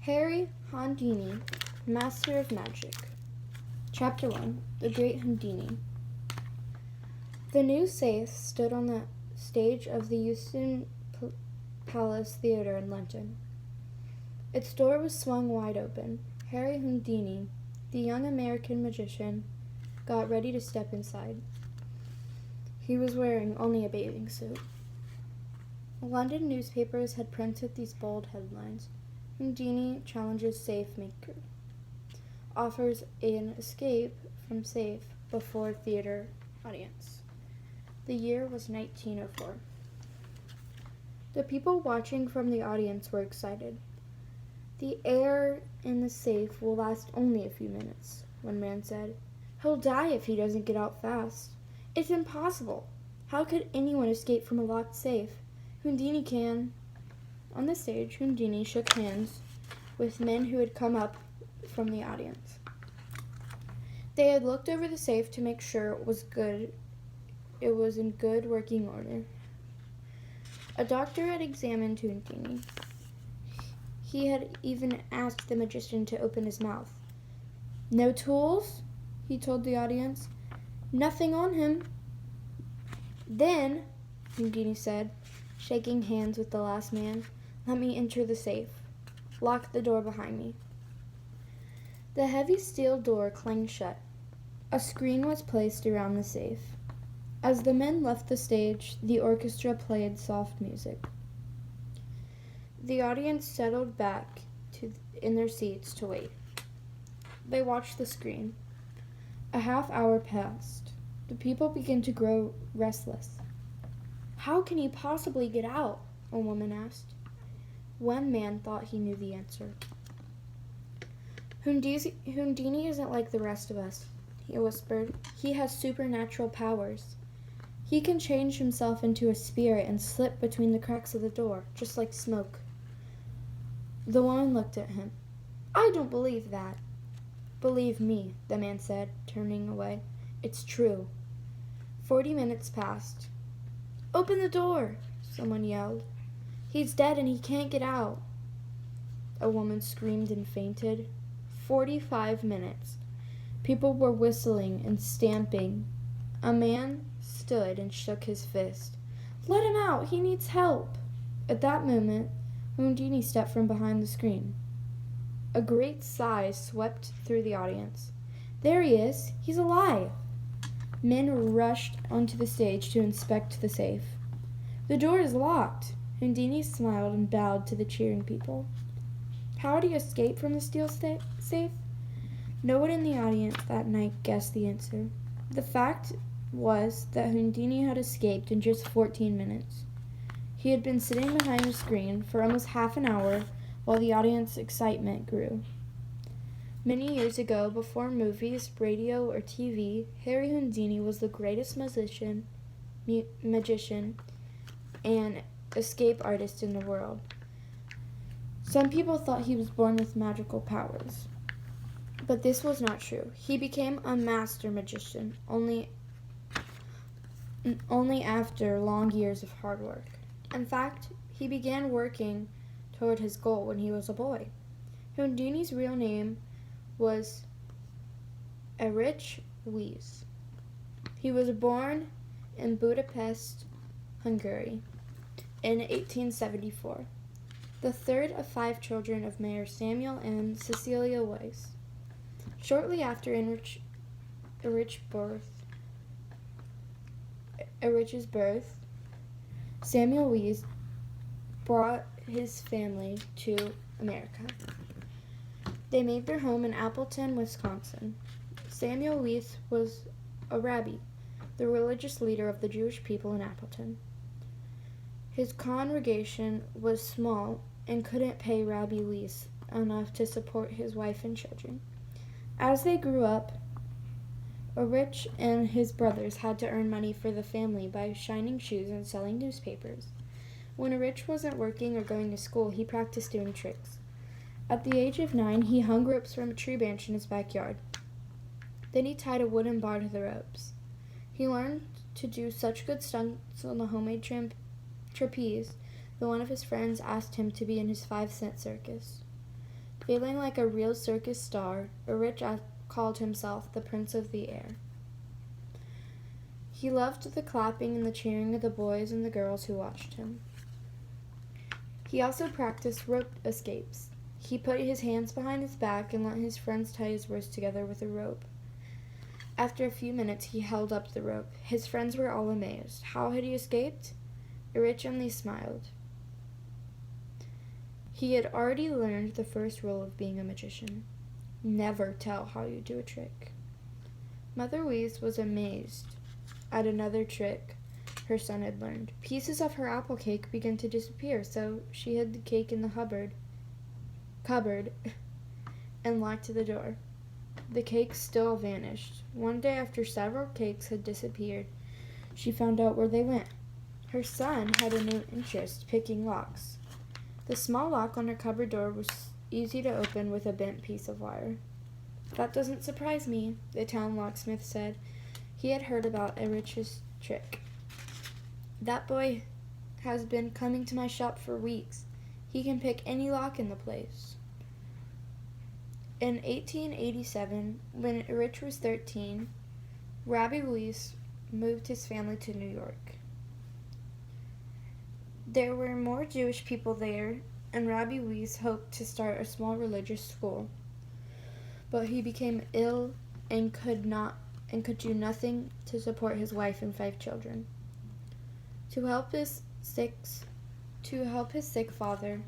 Harry Houdini, Master of Magic. Chapter 1, The Great Houdini. The new safe stood on the stage of the Euston Palace Theatre in London. Its door was swung wide open. Harry Houdini, the young American magician, got ready to step inside. He was wearing only a bathing suit. London newspapers had printed these bold headlines. Houdini challenges safe maker. Offers an escape from safe before theater audience. The year was 1904. The people watching from the audience were excited. The air in the safe will last only a few minutes, one man said. He'll die if he doesn't get out fast. It's impossible. How could anyone escape from a locked safe? Houdini can. On the stage, Houdini shook hands with men who had come up from the audience. They had looked over the safe to make sure it was in good working order. A doctor had examined Houdini. He had even asked the magician to open his mouth. No tools, he told the audience. Nothing on him. Then, Houdini said, shaking hands with the last man, let me enter the safe. Lock the door behind me. The heavy steel door clanged shut. A screen was placed around the safe. As the men left the stage, the orchestra played soft music. The audience settled back in their seats to wait. They watched the screen. A half hour passed. The people began to grow restless. How can he possibly get out? A woman asked. One man thought he knew the answer. Houdini isn't like the rest of us, he whispered. He has supernatural powers. He can change himself into a spirit and slip between the cracks of the door, just like smoke. The woman looked at him. I don't believe that. Believe me, the man said, turning away. It's true. 40 minutes passed. Open the door, someone yelled. He's dead and he can't get out. A woman screamed and fainted. 45 minutes. People were whistling and stamping. A man stood and shook his fist. Let him out! He needs help! At that moment, Houdini stepped from behind the screen. A great sigh swept through the audience. There he is! He's alive! Men rushed onto the stage to inspect the safe. The door is locked. Houdini smiled and bowed to the cheering people. How did he escape from the steel safe? No one in the audience that night guessed the answer. The fact was that Houdini had escaped in just 14 minutes. He had been sitting behind the screen for almost half an hour while the audience's excitement grew. Many years ago, before movies, radio, or TV, Harry Houdini was the greatest magician, and escape artist in the world. Some people thought he was born with magical powers, but this was not true. He became a master magician only after long years of hard work. In fact, he began working toward his goal when he was a boy. Houdini's real name was Erich Weiss. He was born in Budapest, Hungary, in 1874, the third of 5 children of Mayor Samuel and Cecilia Weiss. Shortly after Erich's birth, Samuel Weiss brought his family to America. They made their home in Appleton, Wisconsin. Samuel Weiss was a rabbi, the religious leader of the Jewish people in Appleton. His congregation was small and couldn't pay Rabbi Weiss enough to support his wife and children. As they grew up, Erich and his brothers had to earn money for the family by shining shoes and selling newspapers. When Erich wasn't working or going to school, he practiced doing tricks. At the age of 9, he hung ropes from a tree branch in his backyard. Then he tied a wooden bar to the ropes. He learned to do such good stunts on the homemade trapeze that one of his friends asked him to be in his 5-cent circus. Feeling like a real circus star, Rich called himself the Prince of the Air. He loved the clapping and the cheering of the boys and the girls who watched him. He also practiced rope escapes. He put his hands behind his back and let his friends tie his wrists together with a rope. After a few minutes, he held up the rope. His friends were all amazed. How had he escaped? Rich only smiled. He had already learned the first rule of being a magician. Never tell how you do a trick. Mother Louise was amazed at another trick her son had learned. Pieces of her apple cake began to disappear, so she hid the cake in the cupboard and locked the door. The cake still vanished. One day, after several cakes had disappeared, she found out where they went. Her son had a new interest, picking locks. The small lock on her cupboard door was easy to open with a bent piece of wire. "That doesn't surprise me," the town locksmith said. He had heard about Rich's trick. "That boy has been coming to my shop for weeks. He can pick any lock in the place." In 1887, when Rich was 13, Rabbi Louis moved his family to New York. There were more Jewish people there, and Rabbi Louis hoped to start a small religious school. But he became ill and could do nothing to support his wife and 5 children. To help his sick father,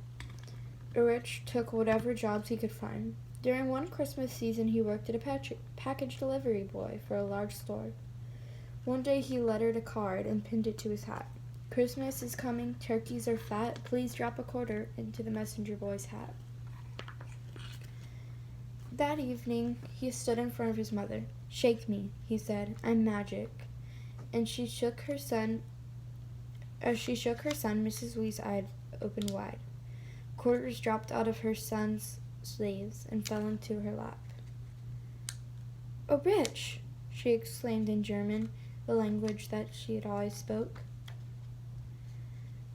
Rich took whatever jobs he could find. During one Christmas season, he worked as a package delivery boy for a large store. One day, he lettered a card and pinned it to his hat. "Christmas is coming, turkeys are fat, please drop a quarter into the messenger boy's hat." That evening, he stood in front of his mother. "Shake me," he said, "I'm magic." And she shook her son. As she shook her son, Mrs. Louise' eyes opened wide. Quarters dropped out of her son's sleeves and fell into her lap. "Oh, Rich!" she exclaimed in German, the language that she had always spoke.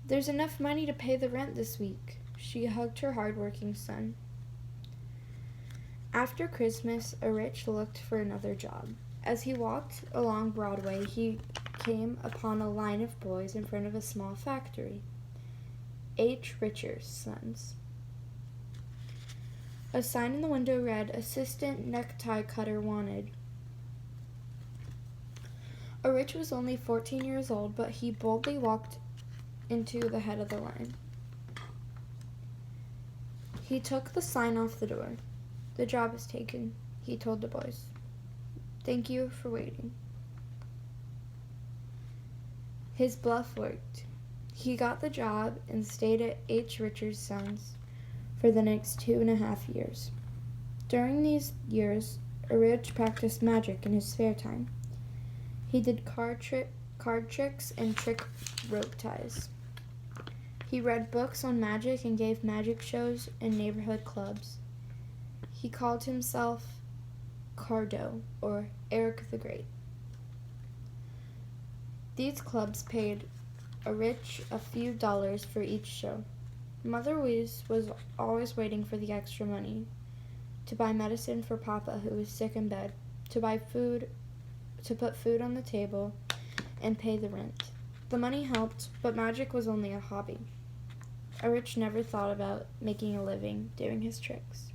"There's enough money to pay the rent this week." She hugged her hard-working son. After Christmas, Rich looked for another job. As he walked along Broadway, he came upon a line of boys in front of a small factory. H. Richard's Sons. A sign in the window read, "Assistant necktie cutter wanted." Rich was only 14 years old, but he boldly walked into the head of the line. He took the sign off the door. "The job is taken," he told the boys. "Thank you for waiting." His bluff worked. He got the job and stayed at H. Richard's Sons for the next 2.5 years. During these years, Rich practiced magic in his spare time. He did card tricks and trick rope ties. He read books on magic and gave magic shows in neighborhood clubs. He called himself Cardo, or Eric the Great. These clubs paid Rich a few dollars for each show. Mother Louise was always waiting for the extra money to buy medicine for Papa, who was sick in bed, to buy food, to put food on the table, and pay the rent. The money helped, but magic was only a hobby. Rich never thought about making a living doing his tricks.